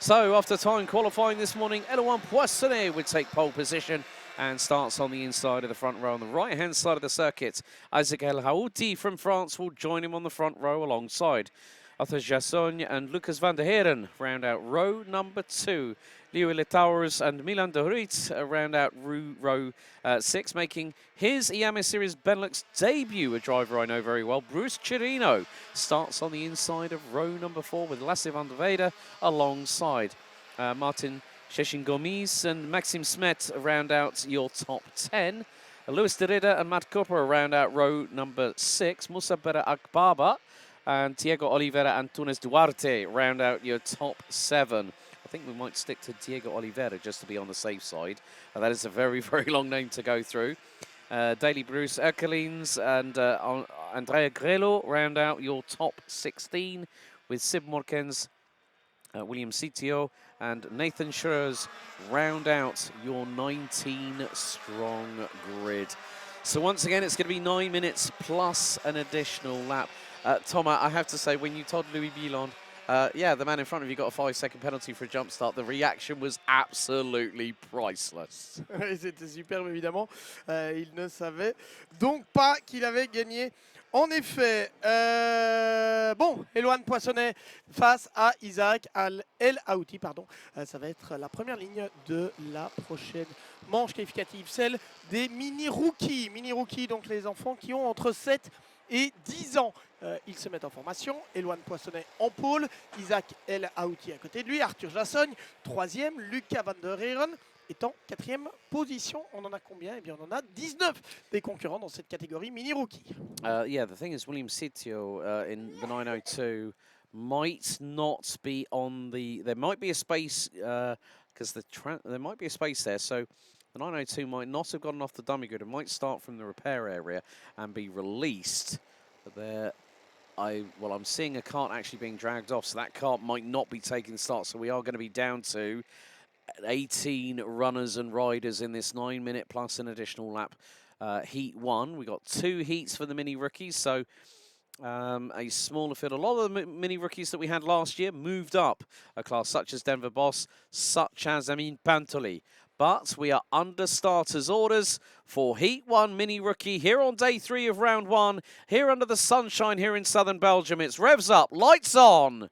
So after time qualifying this morning, Elouan Poissonnet would take pole position and starts on the inside of the front row on the right-hand side of the circuit. Isaac El Haouti from France will join him on the front row alongside. Arthur Jassogne and Lucas van der Heeren round out row number 2. Leo Letowers and Milan de Ruit round out row 6, making his IAME Series Benelux debut, a driver I know very well. Bruce Chirino starts on the inside of row number 4 with Lasse van der Weide alongside. Martin Sheshin-Gomis and Maxime Smet round out your top 10. Louis de Ridder and Matt Cooper round out row number 6. Moussa Bera Akbaba and Diego Oliveira and Tunes Duarte round out your top 7. I think we might stick to Diego Oliveira just to be on the safe side. That is a very, very long name to go through. Daily Bruce Erkelins and Andrea Grelo round out your top 16 with Sib Morkens, William Sitio and Nathan Schurz round out your 19-strong grid. So once again, it's going to be 9 minutes plus an additional lap. Thomas, I have to say, when you told Louis Billon, yeah, the man in front of you got a 5-second penalty for a jump start, the reaction was absolutely priceless. C'était superbe, évidemment. Il ne savait donc pas qu'il avait gagné. En effet, bon, Elouan Poissonnet face à Isaac El Haouti, pardon. Ça va être la première ligne de la prochaine manche qualificative, celle des mini-rookies. Mini-rookies, donc les enfants qui ont entre 7 et 10 ans. Ils se mettent en formation. Elouan Poissonnet en pôle, Isaac El Haouti à côté de lui, Arthur Jassogne, 3e, Lucas van der Heeren est en 4e position. On en a combien? Eh bien, on en a 19 des concurrents dans cette catégorie mini-rookie. Yeah, the thing is, William Sitio in the 902 might not be on the... There might be a space, because there might be a space there, so the 902 might not have gotten off the dummy grid. It might start from the repair area and be released. But there, I'm seeing a cart actually being dragged off, so that cart might not be taking the start. So we are going to be down to 18 runners and riders in this 9 minute plus an additional lap heat 1. We got 2 heats for the mini rookies, so a smaller field. A lot of the mini rookies that we had last year moved up a class, such as Denver Boss, such as Amin Pantoli. But we are under starters orders for Heat 1 mini rookie here on day 3 of round 1, here under the sunshine here in southern Belgium. It's revs up, lights on.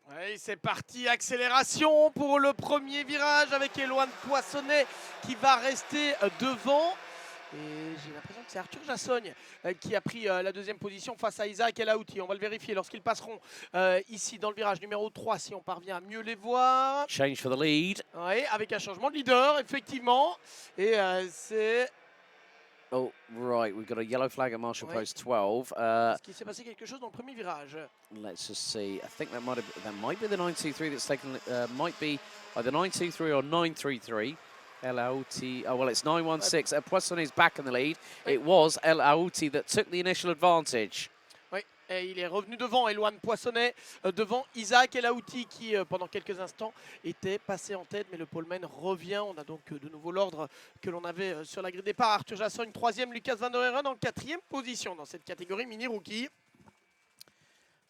Oui, c'est parti, accélération pour le premier virage avec Elouan Poissonnet qui va rester devant. Et j'ai l'impression que c'est Arthur Jassogne qui a pris la 2e position face à Isaac El Haouti. On va le vérifier lorsqu'ils passeront ici dans le virage numéro 3, si on parvient à mieux les voir. Change for the lead. Oui, avec un changement de leader, effectivement. Et c'est... Oh, right, we've got a yellow flag at Marshall Post 12. Est-ce qu'il s'est passé quelque chose dans le premier virage? Let's just see. I think that might be the 923 that's taken, might be either 923 or 933. El Haouti, oh well, it's 916. Poissonnet is back in the lead. It was El Haouti that took the initial advantage. Oui, et il est revenu devant, Elouan Poissonnet, devant Isaac El Haouti qui, pendant quelques instants, était passé en tête. Mais le poleman revient. On a donc de nouveau l'ordre que l'on avait sur la grille de départ. Arthur Jassogne, 3e, Lucas van der Heeren en 4e position dans cette catégorie mini-rookie.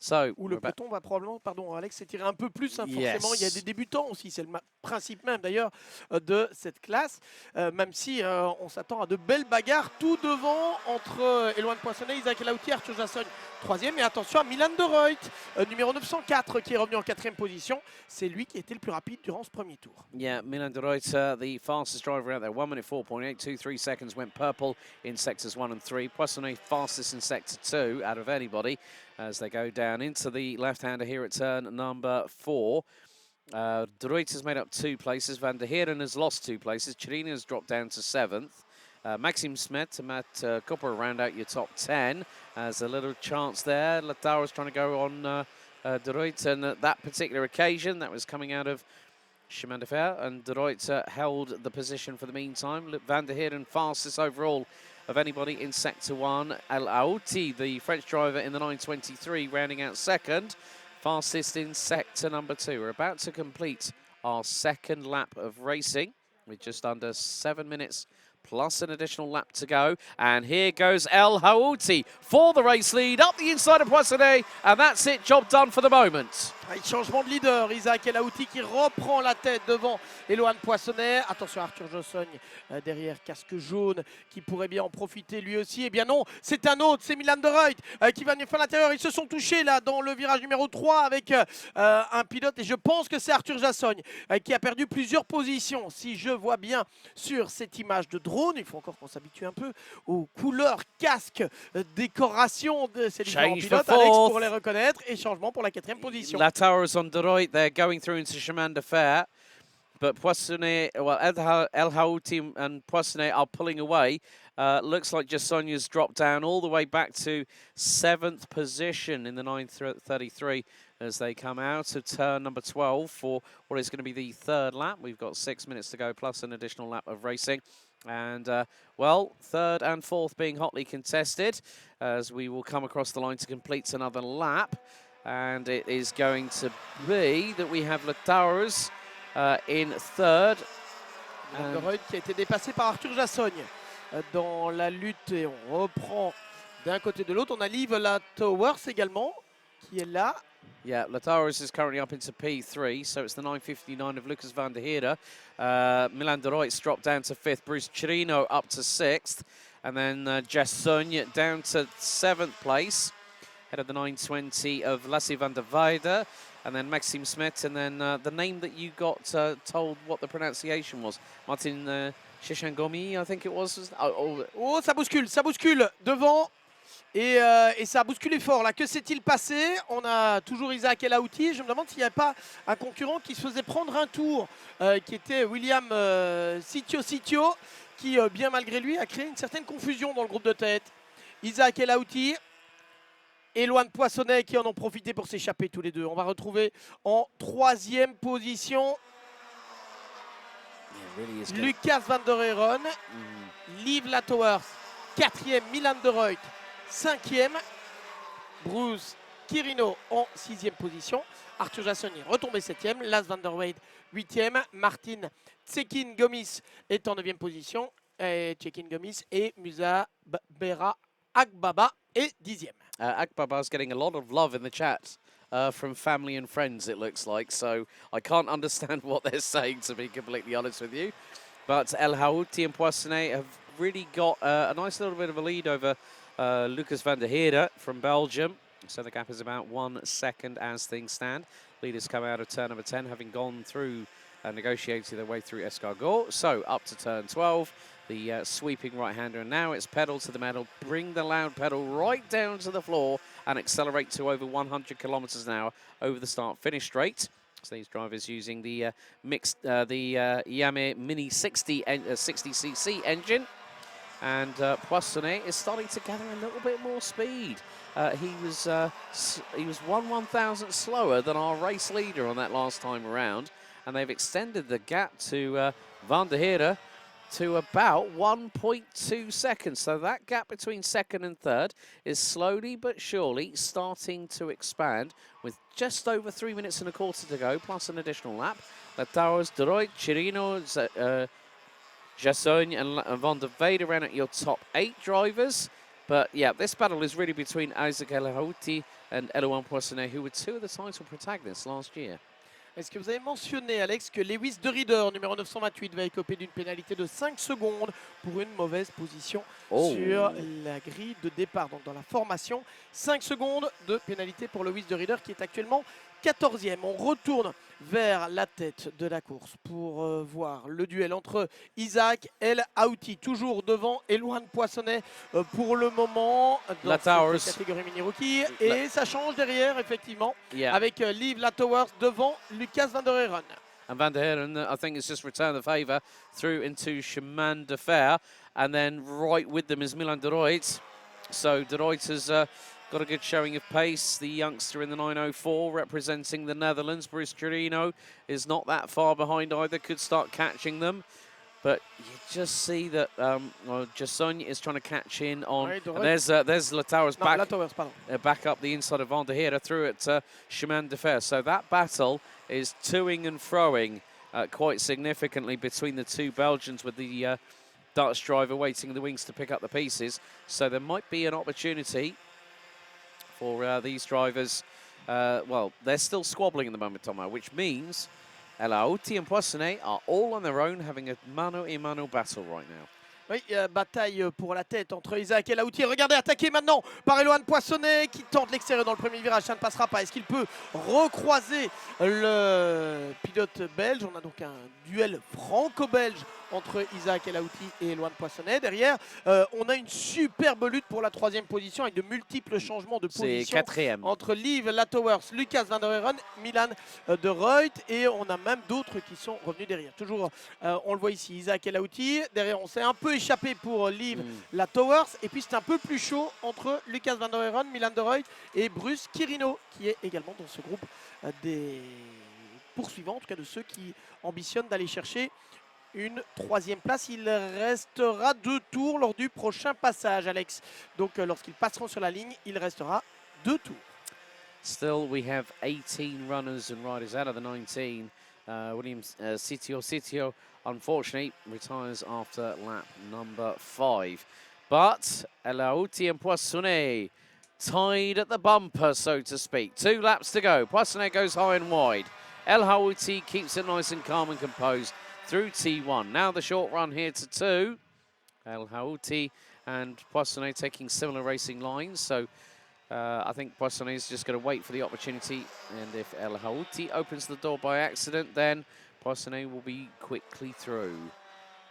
So, où le peloton va probablement, pardon Alex, s'étirer un peu plus, hein, forcément. Yes. Il y a des débutants aussi, c'est le principe même d'ailleurs de cette classe, même si on s'attend à de belles bagarres tout devant entre Elouan Poissonnet, Isaac El Haouti, Arthur Jassogne 3e, et attention à Milan de Ruit, numéro 904 qui est revenu en 4e position. C'est lui qui était le plus rapide durant ce premier tour. Yeah, Milan de Ruit, the fastest driver out there, 1 minute 4.823 seconds, went purple in sectors 1 and 3. Poissonnet fastest in sector 2 out of anybody as they go down into the left-hander here at turn number 4. De Ruit has made up 2 places. Van der Heeren has lost 2 places. Chirino has dropped down to 7th. Maxime Smet and Matt Cooper round out your top 10. There's a little chance there. Latara is trying to go on De Ruit, and at that particular occasion, that was coming out of Chemin de Fer, and De Ruit held the position for the meantime. Van der Heeren fastest overall of anybody in sector 1. El Haouti, the French driver in the 923, rounding out 2nd. Fastest in sector number 2. We're about to complete our 2nd lap of racing with just under 7 minutes plus an additional lap to go. And here goes El Haouti for the race lead up the inside of Poissonnet, and that's it, job done for the moment. Changement de leader, Isaac El Aouti qui reprend la tête devant Eloane Poissonnet. Attention, Arthur Jossogne derrière, casque jaune, qui pourrait bien en profiter lui aussi. Eh bien non, c'est un autre, c'est Milan de Ruyt qui va venir faire l'intérieur. Ils se sont touchés là dans le virage numéro 3 avec un pilote et je pense que c'est Arthur Jossogne qui a perdu plusieurs positions. Si je vois bien sur cette image de drone, il faut encore qu'on s'habitue un peu aux couleurs, casques, décoration de ces différents pilotes, Alex, pour les reconnaître, et changement pour la 4e position. Lataours on the right, they're going through into Chemin de Fer, but Poissonnet, well, El Haouti and Poissonnet are pulling away. Looks like Jassogne's dropped down all the way back to 7th position in the 9:33 as they come out of turn number 12 for what is going to be the 3rd lap. We've got 6 minutes to go plus an additional lap of racing. And, well, 3rd and 4th being hotly contested as we will come across the line to complete another lap. And it is going to be that we have Lataours in 3rd. De Ruyt qui a été dépassé par Arthur Jossogne dans la lutte et on reprend d'un côté de l'autre. On a Liv Lataours également qui est là. Yeah, Lataours is currently up into P3, so it's the 9:59 of Lucas van der Heerde. Milan de Ruyt's dropped down to 5th, Bruce Chirino up to 6th, and then Jassogne down to 7th place, head of the 9:20 of Lassie van der Weide, and then Maxime Smet, and then the name that you got told what the pronunciation was, Martin Sheshangomi, I think it was. Oh, ça bouscule devant. Et ça a bousculé fort. Là, que s'est-il passé? On a toujours Isaac El Aouti. Je me demande s'il n'y avait pas un concurrent qui se faisait prendre un tour, qui était William Sitio, qui, bien malgré lui, a créé une certaine confusion dans le groupe de tête. Isaac El Aouti, Eloane Poissonnet qui en ont profité pour s'échapper tous les deux. On va retrouver en 3e position Lucas van der Heeren, Liv Lataours, 4e Milan de Ruyt, 5e, Bruce Chirino en 6e position, Arthur Jossogne retombé 7e, Lars van der Weide 8e, Martin Tsekin Gomis est en 9e position, Tsekin Gomis et Musa Bera Agbaba est 10e. Akbaba's getting a lot of love in the chat from family and friends, it looks like, so I can't understand what they're saying, to be completely honest with you. But El Haouti and Poissonnet have really got a nice little bit of a lead over Lucas van der Heerde from Belgium. So the gap is about 1 second as things stand. Leaders come out of turn number 10, having gone through and negotiated their way through Escargot. So up to turn 12, the sweeping right-hander. And now it's pedal to the metal. Bring the loud pedal right down to the floor and accelerate to over 100 kilometers an hour over the start-finish straight. So these drivers using the Yamaha Mini 60cc engine. And Poissonnet is starting to gather a little bit more speed. He was 1/1000th slower than our race leader on that last time around, and they've extended the gap to Van der Heerde to about 1.2 seconds. So that gap between 2nd and 3rd is slowly but surely starting to expand, with just over 3 minutes and a quarter to go, plus an additional lap. Lataours, de Ruyt, Chirino, Jassogne and Van der Weide around at your top 8 drivers. But yeah, this battle is really between Isaac El Haouti and Eloane Poissonnet, who were 2 of the title protagonists last year. Est-ce que vous avez mentionné, Alex, que Lewis de Rieder, numéro 928, va écoper d'une pénalité de 5 secondes pour une mauvaise position sur la grille de départ, donc dans la formation. 5 secondes de pénalité pour Lewis de Rieder qui est actuellement 14e. On retourne vers la tête de la course pour voir le duel entre Isaac El Haouti, toujours devant Eloane Poissonnet pour le moment dans cette catégorie mini-rookie. Et ça change derrière, effectivement, avec Liv Lataours devant Lucas van der Heeren. And Van der Heeren, I think, has just returned the favour through into Chemin de Fer. And then right with them is Milan de Ruyt. So de Ruyt has got a good showing of pace. The youngster in the 904 representing the Netherlands. Bruce Chirino is not that far behind either, could start catching them. But you just see that Jassogne is trying to catch in on. And there's Lataours back up the inside of Van der Heerde through at Chemin de Fer. So that battle is toing and froing quite significantly between the two Belgians, with the Dutch driver waiting in the wings to pick up the pieces. So there might be an opportunity for these drivers well, they're still squabbling at the moment, Thomas, which means El Aouti and Poissonnet are all on their own, having a mano-a-mano battle right now. Oui, bataille pour la tête entre Isaac et Laouti. Regardez, attaqué maintenant par Eloane Poissonnet qui tente l'extérieur dans le premier virage. Ça ne passera pas. Est-ce qu'il peut recroiser le pilote belge? On a donc un duel franco-belge entre Isaac El Aouti et Eloane Poissonnet. Derrière, on a une superbe lutte pour la troisième position avec de multiples changements de position. Quatrième. Entre Liv Latowers, Lucas Van der Heren, Milan de Reut. Et on a même d'autres qui sont revenus derrière. Toujours, on le voit ici, Isaac El Aouti. Derrière, on s'est un peu échappé pour Liv Latowers. Et puis, c'est un peu plus chaud entre Lucas Van der Heren, Milan de Reut et Bruce Quirino, qui est également dans ce groupe des poursuivants, en tout cas de ceux qui ambitionnent d'aller chercher une troisième place. Il restera 2 tours lors du prochain passage, Alex. Donc lorsqu'ils passeront sur la ligne, il restera 2 tours. Still, we have 18 runners and riders out of the 19. Williams Sitio, unfortunately, retires after lap number 5. But El Aouti and Poissonnet tied at the bumper, so to speak. 2 laps to go. Poissonnet goes high and wide. El Aouti keeps it nice and calm and composed through T1. Now the short run here to 2. El Aouti and Poissonnet taking similar racing lines. So I think Poissonnet is just going to wait for the opportunity. And if El Aouti opens the door by accident, then Poissonnet will be quickly through.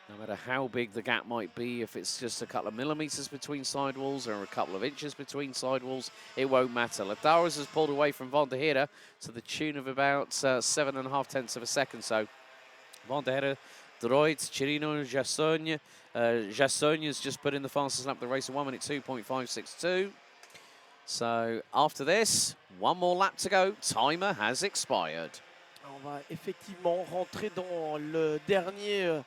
No matter how big the gap might be, if it's just a couple of millimeters between sidewalls or a couple of inches between sidewalls, it won't matter. Latowers has pulled away from Van der Heerde to the tune of about 7.5 tenths of a second. So Van der Heerde, Droid, Chirino, Jassogne. Jassogne has just put in the fastest lap of the race in 1 minute 2.562. So after this, one more lap to go. Timer has expired. On va effectivement rentrer dans le dernier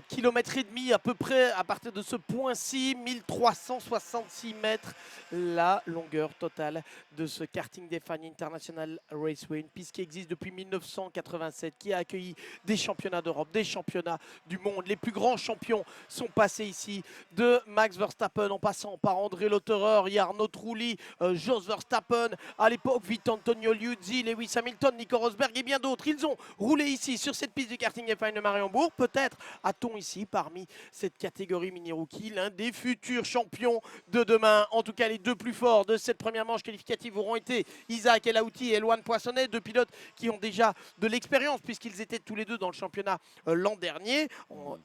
kilomètre et demi à peu près à partir de ce point-ci, 1366 mètres, la longueur totale de ce karting Define International Raceway, une piste qui existe depuis 1987, qui a accueilli des championnats d'Europe, des championnats du monde. Les plus grands champions sont passés ici, de Max Verstappen en passant par André Lotterer, Jarno Trulli, Jos Verstappen, à l'époque Vittorio Liuzzi, Lewis Hamilton, Nico Rosberg et bien d'autres. Ils ont roulé ici sur cette piste du karting Define de Mariembourg. Peut-être a-t-on ici parmi cette catégorie mini-rookie l'un des futurs champions de demain. En tout cas, les 2 plus forts de cette première manche qualificative auront été Isaac El Aouti et Eloane Poissonnet, 2 pilotes qui ont déjà de l'expérience puisqu'ils étaient tous les deux dans le championnat l'an dernier.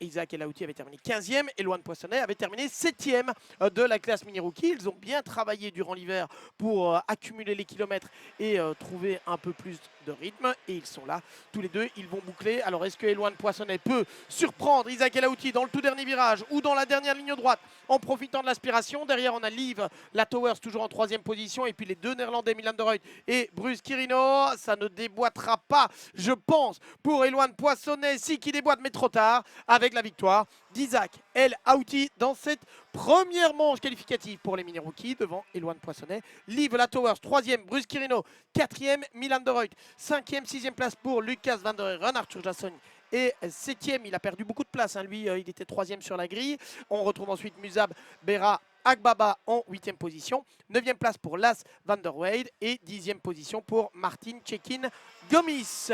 Isaac El Aouti avait terminé 15e, Eloane Poissonnet avait terminé 7e de la classe mini-rookie. Ils ont bien travaillé durant l'hiver pour accumuler les kilomètres et trouver un peu plus de rythme, et ils sont là tous les deux, ils vont boucler. Alors est-ce que Eloane Poissonnet peut surprendre Isaac El Aouti dans le tout dernier virage ou dans la dernière ligne droite en profitant de l'aspiration? Derrière on a Liv Latowers toujours en 3e position, et puis les 2 néerlandais Milan de Reut et Bruce Quirino. Ça ne déboîtera pas, je pense, pour Eloane Poissonnet, si qui déboîte mais trop tard, avec la victoire d'Isaac El Aouti dans cette première manche qualificative pour les mini-rookies devant Eloane Poissonnet. Liv Latowers 3e, Bruce Quirino 4e, Milan de Reut 5e, 6e place pour Lucas Van der Heren. Arthur Jasson et 7e, il a perdu beaucoup de place, hein. Lui il était 3e sur la grille. On retrouve ensuite Musab Bera Agbaba en 8e position, 9e place pour Las Van der Weyde et 10e position pour Martin Cekin Gomis.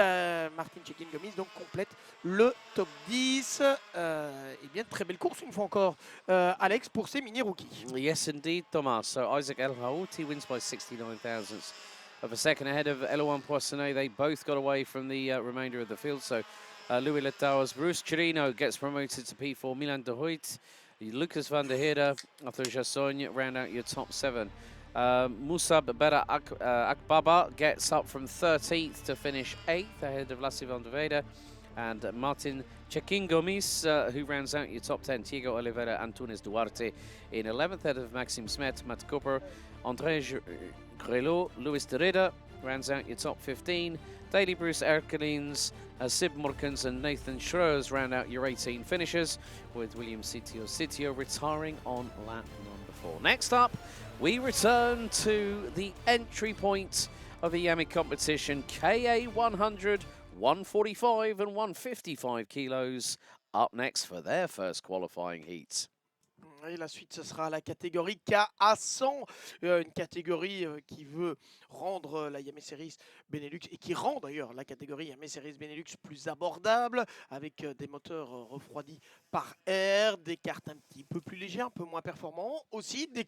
Martin Cekin Gomis donc complète le top 10. Et bien très belle course une fois encore, Alex, pour ces mini-rookies. Yes indeed, Thomas. So Isaac El Aouti wins by 69 thousandths of a second ahead of Eloane Poissonnet. They both got away from the remainder of the field. So Louis Latowers, Bruce Chirino gets promoted to P4, Milan de Reut, Lucas Van der Heerde, Arthur Jassogne round out your top 7. Musab Bera Akbaba gets up from 13th to finish 8th ahead of Lassie Van der Weyde, and Martin Cekin Gomis, who rounds out your top 10. Diego Oliveira, Antunes Duarte in 11th ahead of Maxim Smet, Matt Cooper, André Grelot, Louis de Ridder rounds out your top 15. Daily Bruce Erkelines, Sib Morkins and Nathan Schroers round out your 18 finishers, with William Sitio retiring on lap number 4. Next up, we return to the entry point of the Yami competition. KA 100, 145 and 155 kilos up next for their first qualifying heats. Et la suite, ce sera la catégorie K à 100, une catégorie qui veut rendre la Yamaha Series Benelux et qui rend d'ailleurs la catégorie Yamaha Series Benelux plus abordable avec des moteurs refroidis par air, des cartes un petit peu plus légères, un peu moins performants, aussi des